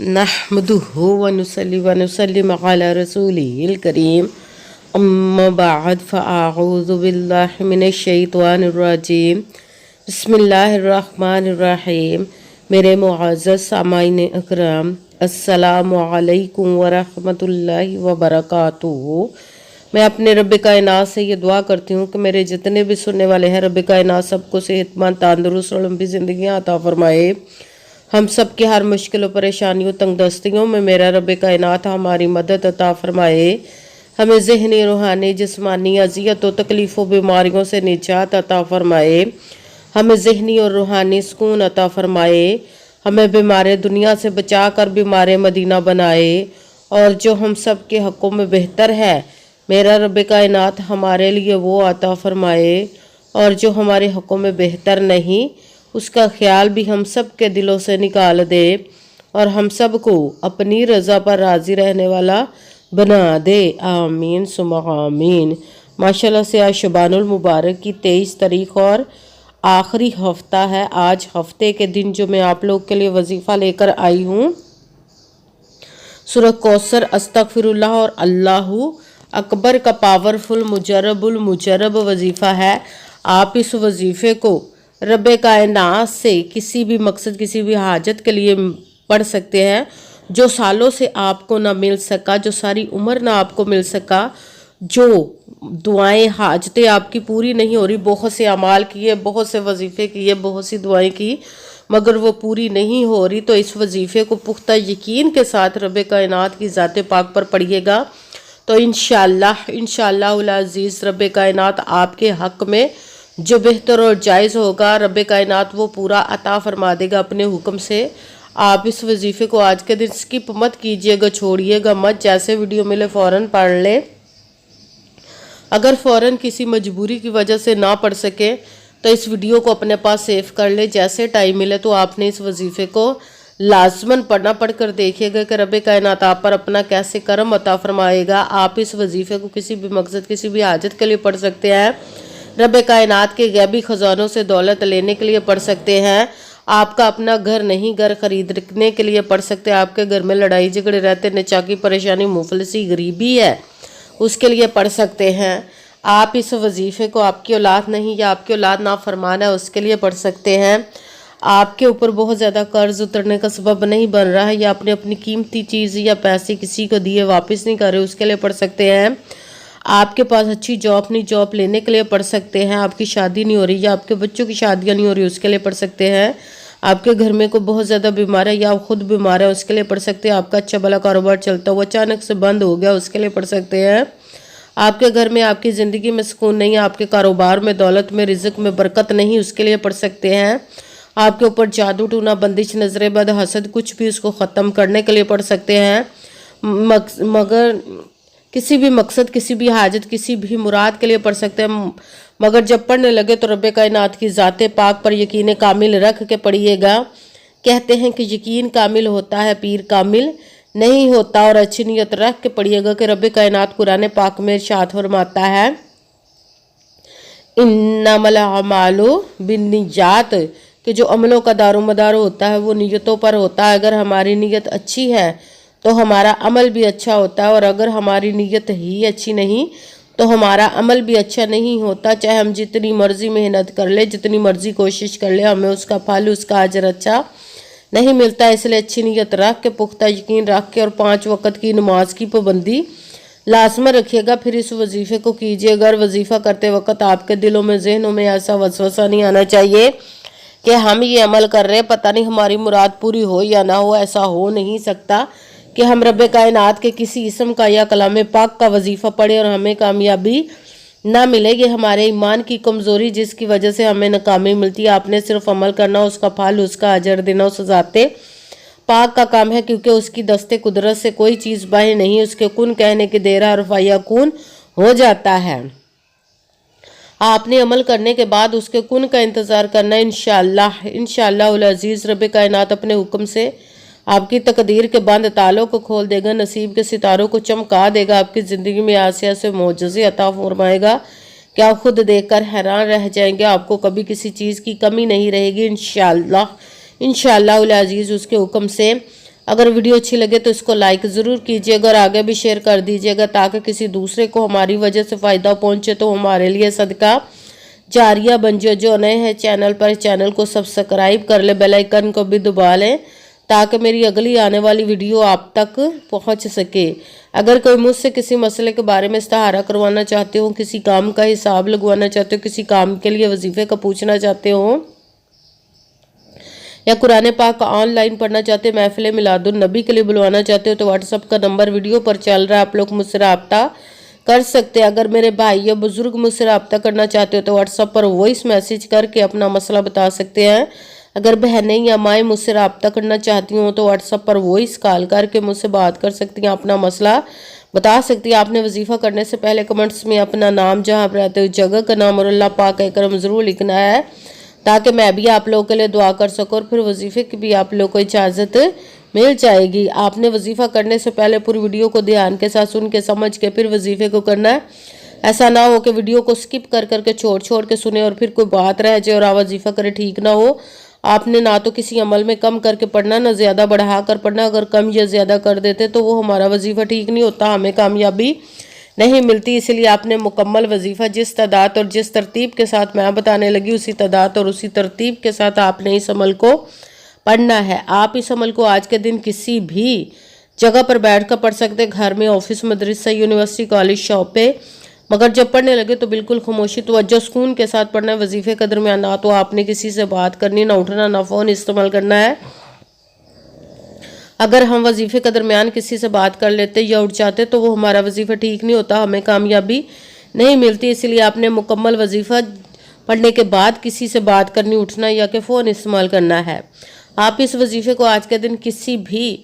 नहमदुहु व नुसल्ली व नुसल्लिम अला रसूलिहिल करीम अम्मा बाद फ़अऊज़ु बिल्लाहि मिनश शैतानिर रजीम बिस्मिल्लाहिर रहमानिर रहीम। मेरे मुअज़्ज़ज़ सामाईन अकराम, अस्सलामु अलैकुम व रहमतुल्लाहि व बरकातुहू। मैं अपने रब कायनात से ये दुआ करती हूँ कि मेरे जितने भी सुनने वाले हैं, रब कायनात सबको सेहतमंद, तंदुरुस्त और लंबी ज़िंदगियाँ अता फरमाए। हम सब की हर मुश्किलों, परेशानियों, तंगदस्तियों में मेरा रब कायनात हमारी मदद अता फरमाए। हमें ज़हनी, रूहानी, जिस्मानी अज़ियतों, तकलीफ़ों, बीमारियों से निजात अता फरमाए। हमें ज़हनी और रूहानी सुकून अता फरमाए। हमें बीमार दुनिया से बचा कर बीमार मदीना बनाए। और जो हम सब के हक़ों में बेहतर है, मेरा रब कायनात हमारे लिए वो अता फरमाए। और जो हमारे हक़ों में बेहतर नहीं, उसका ख्याल भी हम सब के दिलों से निकाल दे और हम सब को अपनी रज़ा पर राज़ी रहने वाला बना दे। आमीन सुम्मा आमीन। माशाल्लाह से आज शबानुल मुबारक की 23 तारीख और आखिरी हफ्ता है। आज हफ्ते के दिन जो मैं आप लोग के लिए वजीफ़ा लेकर आई हूँ, सूरह कौसर, अस्तगफिरुल्लाह और अल्लाहु अकबर का पावरफुल मुजरब वजीफ़ा है। आप इस वजीफ़े को रब कायनात से किसी भी मकसद, किसी भी हाजत के लिए पढ़ सकते हैं। जो सालों से आपको ना मिल सका, जो सारी उम्र ना आपको मिल सका, जो दुआएं, हाजतें आपकी पूरी नहीं हो रही, बहुत से अमाल किए, बहुत से वजीफ़े किए, बहुत सी दुआएं की, मगर वो पूरी नहीं हो रही, तो इस वजीफ़े को पुख्ता यकीन के साथ रब कायनात की ज़ात पाक पर पढ़िएगा तो इंशाअल्लाह उल अज़ीज़ रब कायनात आपके हक़ में जो बेहतर और जायज़ होगा, रब कायनात वो पूरा अता फरमा देगा अपने हुक्म से। आप इस वजीफ़े को आज के दिन स्किप मत कीजिएगा, छोड़िएगा मत। जैसे वीडियो मिले फ़ौरन पढ़ ले। अगर फ़ौरन किसी मजबूरी की वजह से ना पढ़ सके तो इस वीडियो को अपने पास सेव कर ले। जैसे टाइम मिले तो आपने इस वजीफ़े को लाजमन पढ़ना। पढ़ कर देखिएगा कि रब कायनात आप पर अपना कैसे करम अता फरमाएगा। आप इस वजीफ़े को किसी भी मकसद, किसी भी हाजत के लिए पढ़ सकते हैं। रब कायनात के गैबी ख़जानों से दौलत लेने के लिए पढ़ सकते हैं। आपका अपना घर नहीं, घर खरीदने के लिए पढ़ सकते हैं। आपके घर में लड़ाई झगड़े रहते, नचाकी, परेशानी, मुफलिसी, गरीबी है, उसके लिए पढ़ सकते हैं। आप इस वजीफ़े को आपकी औलाद नहीं या आपकी औलाद ना फरमाना है, उसके लिए पढ़ सकते हैं। आपके ऊपर बहुत ज़्यादा कर्ज उतरने का सबब नहीं बन रहा है, या आपने अपनी कीमती चीज़ या पैसे किसी को दिए वापस नहीं कर रहे, उसके लिए पढ़ सकते हैं। आपके पास अच्छी जॉब नहीं, जॉब लेने के लिए पढ़ सकते हैं। आपकी शादी नहीं हो रही या आपके बच्चों की शादियां नहीं हो रही, उसके लिए पढ़ सकते हैं। आपके घर में कोई बहुत ज़्यादा बीमार है या आप खुद बीमार है, उसके लिए पढ़ सकते हैं। आपका अच्छा भला कारोबार चलता हुआ अचानक से बंद हो गया, उसके लिए पढ़ सकते हैं। आपके घर में, आपकी ज़िंदगी में सुकून नहीं है, आपके कारोबार में, दौलत में, रिज़्क में बरकत नहीं, उसके लिए पढ़ सकते हैं। आपके ऊपर जादू टूना, बंदिश, नजर बद, हसद, कुछ भी, उसको ख़त्म करने के लिए पढ़ सकते हैं। मगर किसी भी मकसद, किसी भी हाजत, किसी भी मुराद के लिए पढ़ सकते हैं। मगर जब पढ़ने लगे तो रब कायनात की ज़ात पाक पर यकीन कामिल रख के पढ़िएगा। कहते हैं कि यकीन कामिल होता है, पीर कामिल नहीं होता। और अच्छी नीयत रख के पढ़िएगा कि रब कायनात कुरान पाक में इरशाद फरमाता है, इन्नमल अमालु बिन्नियात, कि जो अमलों का दारोमदार होता है वो नीयतों पर होता है। अगर हमारी नीयत अच्छी है तो हमारा अमल भी अच्छा होता है, और अगर हमारी नीयत ही अच्छी नहीं तो हमारा अमल भी अच्छा नहीं होता। चाहे हम जितनी मर्जी मेहनत कर ले, जितनी मर्जी कोशिश कर ले, हमें उसका फल, उसका अजर अच्छा नहीं मिलता। इसलिए अच्छी नीयत रख के, पुख्ता यकीन रख के, और 5 वक़्त की नमाज की पाबंदी लाजमन रखिएगा। फिर इस वजीफ़े को कीजिएगा। और वजीफ़ा करते वक्त आपके दिलों में, जहनों में ऐसा वसवसा नहीं आना चाहिए कि हम ये अमल कर रहे हैं, पता नहीं हमारी मुराद पूरी हो या ना हो। ऐसा हो नहीं सकता कि हम रब कायनात के किसी इसम का या कलाम पाक का वजीफ़ा पढ़े और हमें कामयाबी ना मिले। ये हमारे ईमान की कमज़ोरी, जिसकी वजह से हमें नाकामी मिलती है। आपने सिर्फ अमल करना, उसका फल, उसका अजर देना उस ज़ाते पाक का काम है, क्योंकि उसकी दस्ते कुदरत से कोई चीज़ बाहर नहीं। उसके कुन कहने की देर हर फयाकुन हो जाता है। आपने अमल करने के बाद उसके कुन का इंतज़ार करना। इंशाअल्लाह उल अज़ीज़ रब कायनात अपने हुक्म से आपकी तकदीर के बंद तालों को खोल देगा, नसीब के सितारों को चमका देगा, आपकी ज़िंदगी में आसिया से मोजज़े अता फरमाएगा कि आप खुद देखकर हैरान रह जाएंगे। आपको कभी किसी चीज़ की कमी नहीं रहेगी इंशाअल्लाह उल अज़ीज़। उसके हुक्म से اگر ویڈیو اچھی لگے تو اس کو لائک ضرور کیجیے گا اور آگے بھی شیئر کر دیجیے گا تاکہ کسی دوسرے کو ہماری وجہ سے فائدہ پہنچے تو ہمارے لیے صدقہ جاریہ بن جائے۔ جو نئے ہیں چینل پر، چینل کو سبسکرائب کر لے، بیل آئیکن کو بھی دبا لیں تاکہ میری اگلی آنے والی ویڈیو آپ تک پہنچ سکے۔ اگر کوئی مجھ سے کسی مسئلے کے بارے میں استخارہ کروانا چاہتے ہو، کسی کام کا حساب لگوانا چاہتے ہو، کسی کام کے لیے وظیفے کا پوچھنا چاہتے ہو یا قرآن پاک آن لائن پڑھنا چاہتے ہیں، محفل میلاد النبی کے لیے بلوانا چاہتے ہو تو واٹس ایپ کا نمبر ویڈیو پر چل رہا ہے، آپ لوگ مجھ سے رابطہ کر سکتے ہیں۔ اگر میرے بھائی یا بزرگ مجھ سے رابطہ کرنا چاہتے ہو تو واٹس ایپ پر وائس میسیج کر کے اپنا مسئلہ بتا سکتے ہیں۔ اگر بہنیں یا مائیں مجھ سے رابطہ کرنا چاہتی ہوں تو واٹس ایپ پر وائس کال کر کے مجھ سے بات کر سکتی ہیں، اپنا مسئلہ بتا سکتی ہیں۔ آپ نے وظیفہ کرنے سے پہلے کمنٹس میں اپنا نام، جہاں پر رہتے ہو جگہ کا نام اور اللہ پاک کا کرم ضرور لکھنا ہے تاکہ میں بھی آپ لوگوں کے لیے دعا کر سکوں اور پھر وظیفے کی بھی آپ لوگوں کو اجازت مل جائے گی۔ آپ نے وظیفہ کرنے سے پہلے پوری ویڈیو کو دھیان کے ساتھ سن کے سمجھ کے پھر وظیفے کو کرنا ہے۔ ایسا نہ ہو کہ ویڈیو کو سکپ کر کے چھوڑ کے سنیں اور پھر کوئی بات رہ جائے اور آپ وظیفہ کرے، ٹھیک نہ ہو۔ آپ نے نہ تو کسی عمل میں کم کر کے پڑھنا، نہ زیادہ بڑھا کر پڑھنا۔ اگر کم یا زیادہ کر دیتے تو وہ ہمارا وظیفہ ٹھیک نہیں ہوتا، ہمیں کامیابی نہیں ملتی۔ اس لیے آپ نے مکمل وظیفہ جس تعداد اور جس ترتیب کے ساتھ میں بتانے لگی اسی تعداد اور اسی ترتیب کے ساتھ آپ نے اس عمل کو پڑھنا ہے۔ آپ اس عمل کو آج کے دن کسی بھی جگہ پر بیٹھ کر پڑھ سکتے، گھر میں، آفس، مدرسہ، یونیورسٹی، کالج، شاپ پہ، مگر جب پڑھنے لگے تو بالکل خاموشی، توجہ، سکون کے ساتھ پڑھنا ہے۔ وظیفے کے درمیان نہ تو آپ نے کسی سے بات کرنی، نہ اٹھنا، نہ فون استعمال کرنا ہے۔ اگر ہم وظیفے کے درمیان کسی سے بات کر لیتے یا اٹھ جاتے تو وہ ہمارا وظیفہ ٹھیک نہیں ہوتا، ہمیں کامیابی نہیں ملتی۔ اس لیے آپ نے مکمل وظیفہ پڑھنے کے بعد کسی سے بات کرنی، اٹھنا یا کہ فون استعمال کرنا ہے۔ آپ اس وظیفے کو آج کے دن کسی بھی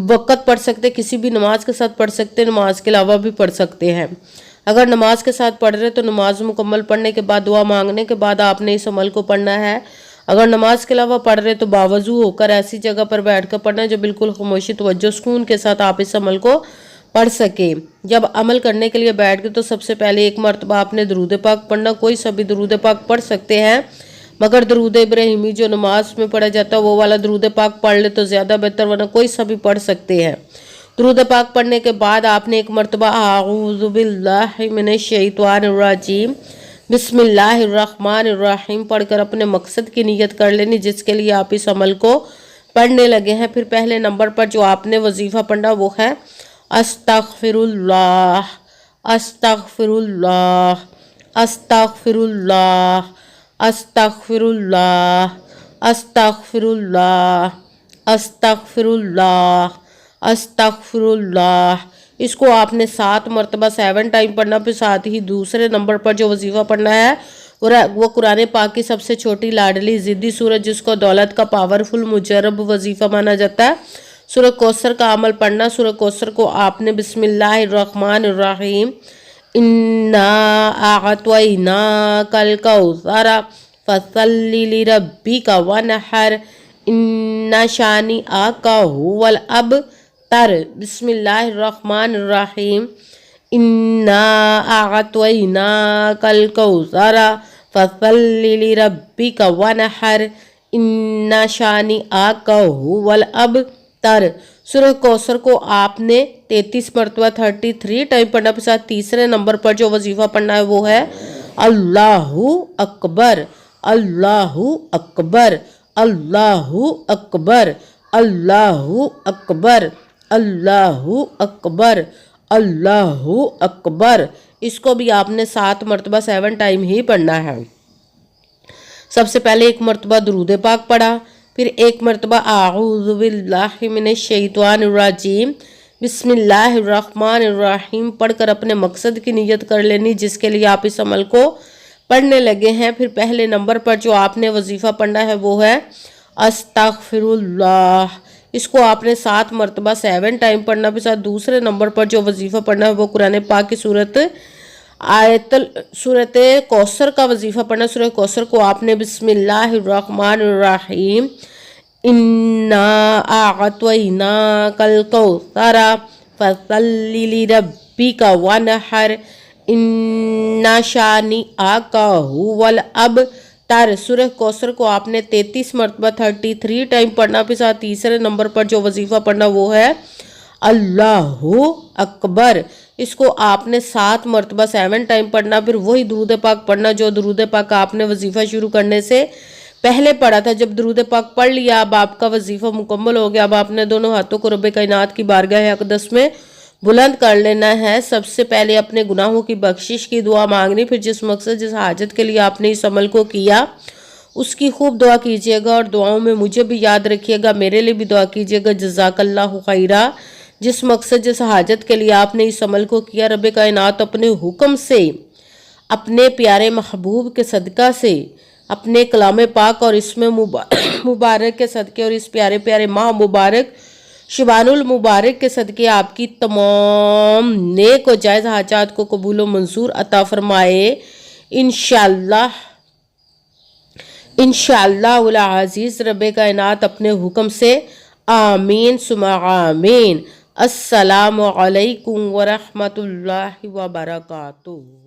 وقت پڑھ سکتے، کسی بھی نماز کے ساتھ پڑھ سکتے، نماز کے علاوہ بھی پڑھ سکتے ہیں۔ اگر نماز کے ساتھ پڑھ رہے تو نماز مکمل پڑھنے کے بعد، دعا مانگنے کے بعد آپ نے اس عمل کو پڑھنا ہے۔ اگر نماز کے علاوہ پڑھ رہے تو باوضو ہو کر ایسی جگہ پر بیٹھ کر پڑھنا جو بالکل خاموشی، توجہ، سکون کے ساتھ آپ اس عمل کو پڑھ سکیں۔ جب عمل کرنے کے لیے بیٹھ گئے تو سب سے پہلے ایک مرتبہ آپ نے درود پاک پڑھنا، کوئی سا بھی درود پاک پڑھ سکتے ہیں، مگر درود ابراہیمی جو نماز میں پڑھا جاتا ہے وہ والا درود پاک پڑھ لے تو زیادہ بہتر، ورنہ کوئی سا بھی پڑھ سکتے ہیں۔ درود پاک پڑھنے کے بعد آپ نے ایک مرتبہ اعوذ باللہ من الشیطان الرجیم بسم اللہ الرحمن الرحیم پڑھ کر اپنے مقصد کی نیت کر لینی جس کے لیے آپ اس عمل کو پڑھنے لگے ہیں۔ پھر پہلے نمبر پر جو آپ نے وظیفہ پڑھنا وہ ہے استغفر اللہ، استغفر اللہ، استغفر اللہ، استغفر اللہ، استغفر اللہ، استغفر اللہ، استغفر اللہ۔ اس کو آپ نے 7 مرتبہ 7 ٹائم پڑھنا۔ پھر ساتھ ہی دوسرے نمبر پر جو وظیفہ پڑھنا ہے وہ قرآن پاک کی سب سے چھوٹی لاڈلی ضدی سورت جس کو دولت کا پاورفل مجرب وظیفہ مانا جاتا ہے، سورہ کوثر کا عمل پڑھنا۔ سورہ کوثر کو آپ نے بسم اللہ الرحمن الرحیم انا اعطیناک الکوثر فصلی لربک وانحر ان شانئک ھو الابتر، بسم اللہ الرحمن الرحیم انا اعطیناک الکوثر فصلی لربک وانحر ان شانئک ھو الابتر۔ سورہ کوثر کو آپ نے 33 مرتبہ 33 ٹائم پڑھنا۔ کے ساتھ تیسرے نمبر پر جو وظیفہ پڑھنا ہے وہ ہے اللہ اکبر، اللہ اکبر، اللہ اکبر، اللہ اکبر، اللہ اکبر، اللہ اکبر۔ اس کو بھی آپ نے 7 مرتبہ 7 ٹائم ہی پڑھنا ہے۔ سب سے پہلے ایک مرتبہ درود پاک پڑھا، پھر ایک مرتبہ اعوذ باللہ من الشیطان الرجیم بسم اللہ الرحمن الرحیم پڑھ کر اپنے مقصد کی نیت کر لینی جس کے لیے آپ اس عمل کو پڑھنے لگے ہیں۔ پھر پہلے نمبر پر جو آپ نے وظیفہ پڑھنا ہے وہ ہے استغفر اللہ، اس کو آپ نے 7 مرتبہ 7 ٹائم پڑھنا۔ پھر ساتھ دوسرے نمبر پر جو وظیفہ پڑھنا ہے وہ قرآن پاک کی سورت کوثر کا وظیفہ پڑھنا۔ سورہ کوثر کو آپ نے بسم اللہ الرحمن الرحیم انا اعطیناک الکوثر فصلی لربک وانحر ان شانئک ھو الابتر، सूरह कौसर को आपने 33 मरतबा 33 टाइम पढ़ना। फिर साथ तीसरे नंबर पर जो वजीफ़ा पढ़ना वो है अल्लाहु अकबर। इसको आपने 7 मरतबा 7 टाइम पढ़ना। फिर वही दुरूद पाक पढ़ना जो दुरूद पाक आपने वजीफ़ा शुरू करने से पहले पढ़ा था। जब दुरूद पाक पढ़ लिया, अब आपका वजीफ़ा मुकम्मल हो गया। अब आपने दोनों हाथों को रब कायनात की बारगाह अक़दस में बुलंद कर लेना है। सबसे पहले अपने गुनाहों की बख्शिश की दुआ मांगनी। फिर जिस मकसद जिस हाजत के लिए आपने इस अमल को किया उसकी खूब दुआ कीजिएगा और दुआओं में मुझे भी याद रखिएगा, मेरे लिए भी दुआ कीजिएगा। जज़ाकल्लाहु खैरा। जिस मकसद जिस हाजत के लिए आपने इस अमल को किया, रब कायनात अपने हुक्म से, अपने प्यारे महबूब के सदका से, अपने कलाम पाक और इसमें मुबारक के सदके और इस प्यारे प्यारे माह मुबारक शबानुल मुबारक के सदके आपकी तमाम नेक और जायज़ हाजात को कबूल व मंजूर अता फरमाए इंशाअल्लाह। इंशाअल्लाह अज़ीज़ रब कायनात अपने हुक्म से। आमीन सुमा आमीन। अस्सलामु अलैकुम व रहमतुल्लाहि व बरकातुहू।